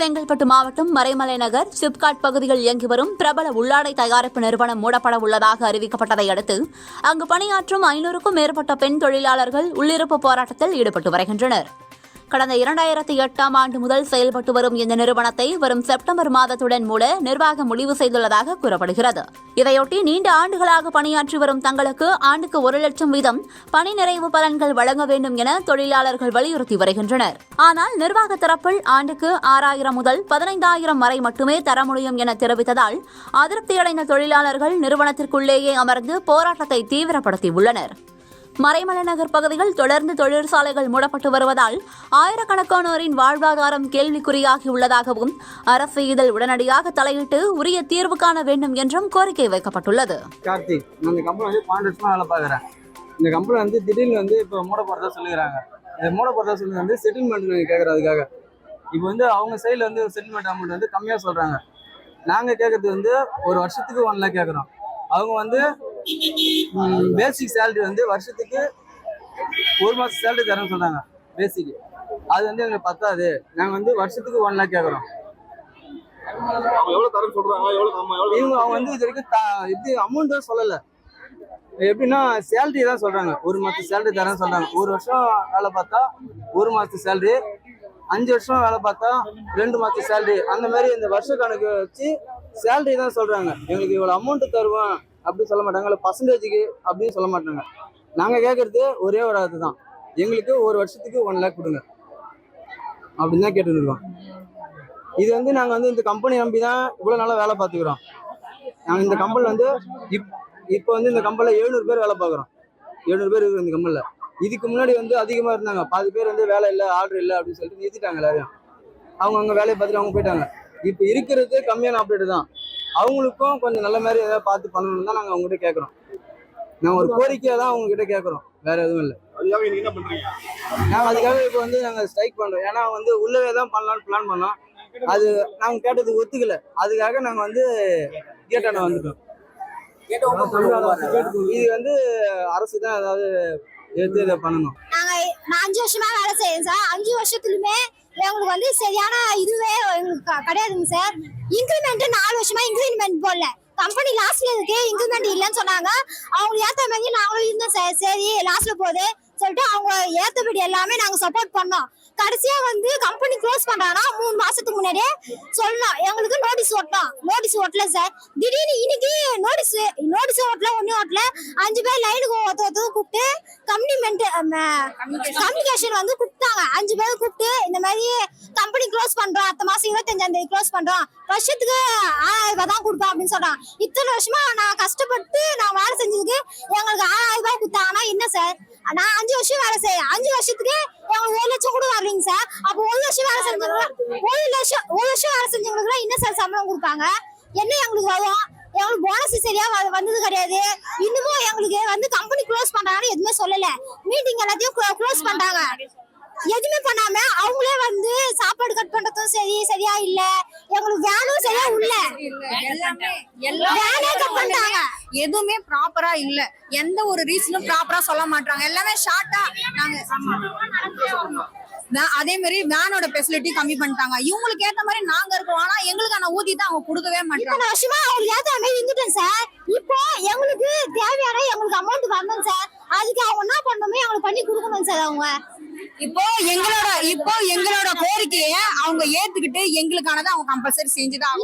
செங்கல்பட்டு மாவட்டம் மறைமலை நகர் சிப்காட் பகுதியில் இயங்கி வரும் பிரபல உள்ளாடை தயாரிப்பு நிறுவனம் மூடப்பட உள்ளதாக அறிவிக்கப்பட்டதை அடுத்து அங்கு பணியாற்றும் 500க்கும் மேற்பட்ட பெண் தொழிலாளர்கள் உள்ளிருப்பு போராட்டத்தில் ஈடுபட்டு வருகின்றனர். கடந்த 2008ஆம் ஆண்டு முதல் செயல்பட்டு வரும் இந்த நிறுவனத்தை வரும் செப்டம்பர் மாதத்துடன் மூட நிர்வாகம் முடிவு செய்துள்ளதாக கூறப்படுகிறது. இதையொட்டி நீண்ட ஆண்டுகளாக பணியாற்றி வரும் தங்களுக்கு ஆண்டுக்கு 1 லட்சம் வீதம் பணி நிறைவு பலன்கள் வழங்க வேண்டும் என தொழிலாளர்கள் வலியுறுத்தி வருகின்றனர். ஆனால் நிர்வாக தரப்பில் ஆண்டுக்கு 6000 முதல் 15000 வரை மட்டுமே தர முடியும் என தெரிவித்ததால் அதிருப்தியடைந்த தொழிலாளர்கள் நிறுவனத்திற்குள்ளேயே அமர்ந்து போராட்டத்தை தீவிரப்படுத்தியுள்ளனர். மறைமலை நகர் பகுதியில் தொடர்ந்து தொழிற்சாலைகள் மூடப்பட்டு வருவதால் ஆயிரக்கணக்கானோரின் வாழ்வாதாரம் கேள்விக்குறியாகியுள்ளதாகவும் அரசு இதில் உடனடியாக தலையிட்டு உரிய தீர்வு காண வேண்டும் என்றும் கோரிக்கை வைக்கப்பட்டுள்ளது. கார்த்திக், நான் இந்த கம்பெனி வந்து 12 வருஷமா வேலை பார்க்குறேன். இந்த கம்பெனி வந்து திடீர்னு இப்போ மூட போகிறதா சொல்லிக்கிறாங்க. மூட போகிறதா சொல்லி செட்டில்மெண்ட் கேட்குறதுக்காக இப்போ அவங்க சைடில் செட்டில்மெண்ட் அமௌண்ட் கம்மியாக சொல்கிறாங்க. நாங்கள் கேட்கறது ஒரு வருஷத்துக்கு 1 லேக் கேட்குறோம். அவங்க பேசிக் சேலரி வருஷத்துக்கு 1 மாதம் சேலரி தரேன்னு சொல்றாங்க. பேசிக் அது எங்களுக்கு பத்தாது. நாங்கள் வருஷத்துக்கு 1 லேக் கேட்குறோம். அவங்க இது வரைக்கும் எப்படி அமௌண்ட் தான் சொல்லலை. எப்படின்னா சேலரி தான் சொல்றாங்க. 1 மாதம் சேலரி தரேன்னு சொல்றாங்க. 1 வருஷம் வேலை பார்த்தா 1 மாதத்து சேலரி, 5 வருஷம் வேலை பார்த்தா 2 மாதத்து சேலரி, அந்த மாதிரி இந்த வருஷ கணக்கு வச்சு சேலரி தான் சொல்றாங்க. எங்களுக்கு இவ்வளோ அமௌண்ட் தருவோம் அப்படின்னு சொல்ல மாட்டாங்க. இல்லை பர்சன்டேஜுக்கு அப்படின்னு சொல்ல மாட்டாங்க. நாங்கள் கேட்கறது ஒரே ஒரு அதுதான், எங்களுக்கு 1 வருஷத்துக்கு 1 லேக் கொடுங்க அப்படின்னு தான் கேட்டுன்னு இருக்கோம். இது நாங்கள் இந்த கம்பெனி நம்பி தான் இவ்வளோ நாளாக வேலை பார்த்துக்கிறோம். நாங்கள் இந்த கம்பெனியில் இப்போ இந்த கம்பெனியில் 700 பேர் வேலை பார்க்குறோம். 700 பேர் இருக்கிற இந்த கம்பெனியில். இதுக்கு முன்னாடி அதிகமாக இருந்தாங்க. பாதி பேர் வேலை இல்லை, ஆர்டர் இல்லை அப்படின்னு சொல்லிட்டு நிறுத்திட்டாங்க எல்லாரையும். அவங்க அங்கே வேலையை பார்த்துட்டு அவங்க போயிட்டாங்க. இப்போ இருக்கிறது கம்மியான ஆப்ரேட்டர் தான். அவங்களுக்கும் கொஞ்சம் நல்ல மாதிரி ஏதாவது பார்த்து பண்ணணும்னு தான் நாங்கள் அவங்ககிட்ட கேட்குறோம். நாங்கள் ஒரு கோரிக்கையாக தான் அவங்ககிட்ட கேட்குறோம், வேற எதுவும் இல்லை. நாங்கள் அதுக்காக இப்போ நாங்கள் ஸ்ட்ரைக் பண்ணுறோம். ஏன்னா உள்ளவே தான் பண்ணலான்னு பிளான் பண்ணோம். அது நாங்கள் கேட்டதுக்கு ஒத்துக்கல. அதுக்காக நாங்கள் கேட்டான வந்துட்டோம். இது அரசு தான் ஏதாவது எடுத்து இதை பண்ணணும். நான் 5 வருஷமா வேலை செய்யறேன் சார். 5 வருஷத்துலயுமே எங்களுக்கு சரியான இதுவே எங்களுக்கு கிடையாதுங்க சார். இன்க்ரிமெண்ட் 4 வருஷமா இன்க்ரிமெண்ட் போடல. கம்பெனி லாஸ்ட்ல இருக்கு, இன்க்ரிமெண்ட் இல்லைன்னு சொன்னாங்க. அவங்க ஏத்த மாதிரி நாங்களும் இருந்தோம் சார். சரி லாஸ்ட்ல போகுது சொல்லிட்டு அவங்க ஏத்தபடி எல்லாமே நாங்க சப்போர்ட் பண்ணோம். கடைசியா கம்பெனி க்ளோஸ் பண்றாங்கன்னா 3 மாசத்துக்கு முன்னாடியே சொல்லணும். எங்களுக்கு நோட்டீஸ் ஓட்டல சார். திடீர்னு இன்னைக்கு நோட்டீஸ் ஓட்டல, ஒன்னும் ஓட்டல. 5 பேர் லைனுக்கு ஒருத்தர் கூப்பிட்டு கம்யூனிகேஷன் கூப்பிட்டாங்க. 5 பேர் கூப்பிட்டு இந்த மாதிரி கம்பெனி க்ளோஸ் பண்றோம், அடுத்த மாசம் 25ஆம் தேதி க்ளோஸ் பண்றோம், வருஷத்துக்கு 6000 ரூபாய் தான் கொடுப்போம் அப்படின்னு சொல்றாங்க. இத்தனை வருஷமா நான் கஷ்டப்பட்டு நான் வேலை செஞ்சதுக்கு எங்களுக்கு 6000 ரூபாய் கொடுத்தாங்கன்னா என்ன சார்? நான் 5 வருஷம் வேலை செய்யறேன். 5 வருஷத்துக்கு எங்களுக்கு 1 லட்சம் கூட வரலீங்க சார். அப்போ 1 வருஷம் வேலை செஞ்சவங்களுக்கு 1 வருஷம் வேலை செஞ்சவங்களுக்கு என்ன சார் சம்பளம் கொடுப்பாங்க? என்ன எங்களுக்கு வரும்? எங்களுக்கு போனஸ் சரியா வந்தது கிடையாது. இன்னமும் எங்களுக்கு கம்பெனி க்ளோஸ் பண்றாங்கன்னு எதுவுமே சொல்லல. மீட்டிங் எல்லாத்தையும் க்ளோஸ் பண்றாங்க. எதுவுமே பண்ணாம அவங்களே சாப்பாடு கட் பண்றதும் சரியா இல்ல. எங்களுக்கு வேனும் சரியா இல்ல. வேனே கட் பண்ணிட்டாங்க. எதுவுமே ப்ராப்பரா இல்ல. எந்த ஒரு ரீசனும் ப்ராப்பரா சொல்ல மாட்டாங்க. எல்லாமே ஷார்ட்டா அதே மாதிரி வேனோட ஃபெசிலிட்டி கம்மி பண்ணிட்டாங்க. இவங்களுக்கு ஏத்த மாதிரி நாங்க இருக்கோம். ஆனா எங்களுக்கான ஊதியத்தை அவங்க கொடுக்கவே மாட்டாங்க. வருஷமா அவங்களுக்கு ஏத்த மாதிரி இருந்துட்டேன் சார். இப்போ எங்களுக்கு தேவையான அமௌண்ட் வரணும் சார். அதுக்கு அவங்க என்ன பண்ணணுமே எங்களுக்கு பண்ணி கொடுக்கணும் சார். அவங்க இப்போ எங்களோட கோரிக்கைய அவங்க ஏத்துக்கிட்டு எங்களுக்கானதை அவங்க கம்பல்சரி செஞ்சுதான்.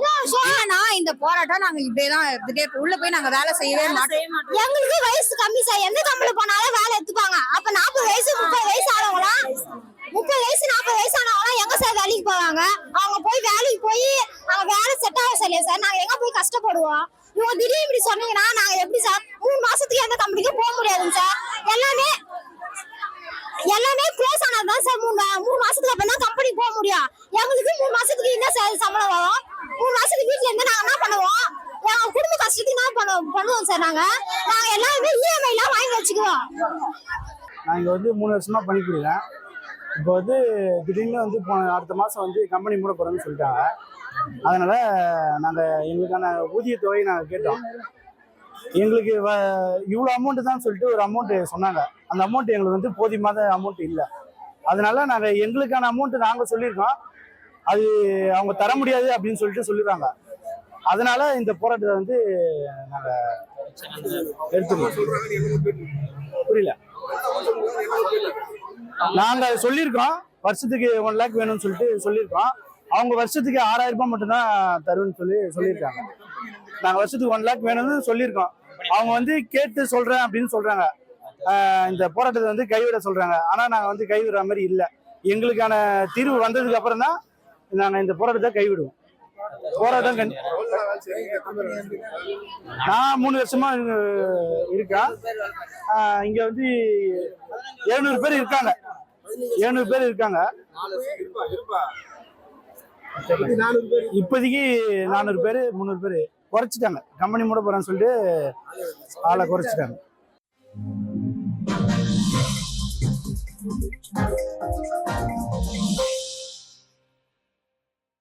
ஆனா இந்த போராட்டம் நாங்க இப்படியேதான் எடுத்துட்டே உள்ள போய் நாங்க வேலை செய்யவே மாட்டோம். எங்களுக்கு வயசு கம்மி சார். எந்த கம்பெனி போனாலும் வேலை எடுத்துப்பாங்க. அப்ப 40 வயசு 30 வயசு ஆனவங்களா 30 வயசு 40 வயசு ஆனவங்களா எங்க சார் வேலைக்கு போவாங்க? அவங்க வேலைக்கு போய் அவங்க வேலை செட் ஆக சரியா சார். நாங்க எங்க போய் கஷ்டப்படுவோம்? இவங்க திடீர்னு இப்படி சொன்னீங்கன்னா நாங்க எப்படி சார் 3 மாசத்துக்கு எந்த கம்பெனிக்கும் போக முடியாதுங்க சார். எல்லாமே க்ளோஸ் ஆனதுதான் சார். 3 மாசத்துக்கு அப்புறம் தான் கம்பெனி போக முடியும். எங்களுக்கு 3 மாசத்துக்கு என்ன சார் சம்பளம் வரும்? 3 மாசத்துக்கு வீட்டுல இருந்து நாங்க என்ன பண்ணுவோம்? எங்க குடும்ப கஷ்டத்துக்கு என்ன பண்ணுவோம் சார்? நாங்க எல்லாருமே இஎம்ஐ எல்லாம் வாங்கி வச்சுக்குவோம். நான் இங்க 3 வருஷமா பண்ணிக்கிறேன். இப்போ திடீர்னு அடுத்த மாசம் கம்பெனி மூட போறோம்னு சொல்லிட்டாங்க. அதனால நாங்க எங்களுக்கான ஊதியத்தொகை நாங்க கேட்டோம். எங்களுக்கு இவ்வளோ அமௌண்ட் தான் சொல்லிட்டு ஒரு அமௌண்ட் சொன்னாங்க. அந்த அமௌண்ட் எங்களுக்கு போதியமான அமௌண்ட் இல்லை. அதனால நாங்கள் எங்களுக்கான அமௌண்ட் நாங்கள் சொல்லியிருக்கோம். அது அவங்க தர முடியாது அப்படின்னு சொல்லிட்டு சொல்லிடுறாங்க. அதனால இந்த போராட்டத்தை வந்து நாங்க எடுத்துருக்கோம். புரியல. நாங்க சொல்லியிருக்கோம் வருஷத்துக்கு 1 லேக் வேணும்னு சொல்லிட்டு சொல்லியிருக்கோம். அவங்க வருஷத்துக்கு 6000 ரூபாய் மட்டும்தான் தருவேன்னு சொல்லியிருக்காங்க. நாங்க வருஷத்துக்கு 1 லேக் வேணும்னு சொல்லியிருக்கோம். அவங்க வந்து கேட்டு சொல்றேன் அப்படின்னு சொல்றாங்க. இந்த போராட்டத்தை வந்து கைவிட சொல்றாங்க. ஆனா நாங்க வந்து கைவிடுற மாதிரி இல்லை. எங்களுக்கான தீர்வு வந்ததுக்கு அப்புறம் தான் நாங்க இந்த போராட்டத்தை கைவிடுவோம். போராட்டம் நான் 3 வருஷமா இருக்கேன். இங்க வந்து 700 பேர் இருக்காங்க. 700 பேர் இருக்காங்க. இப்போதைக்கு 400 பேர் 300 பேர் குறைச்சிட்டாங்க. கம்பெனி மூட போறான்னு சொல்லிட்டு ஆளை குறைச்சிட்டாங்க.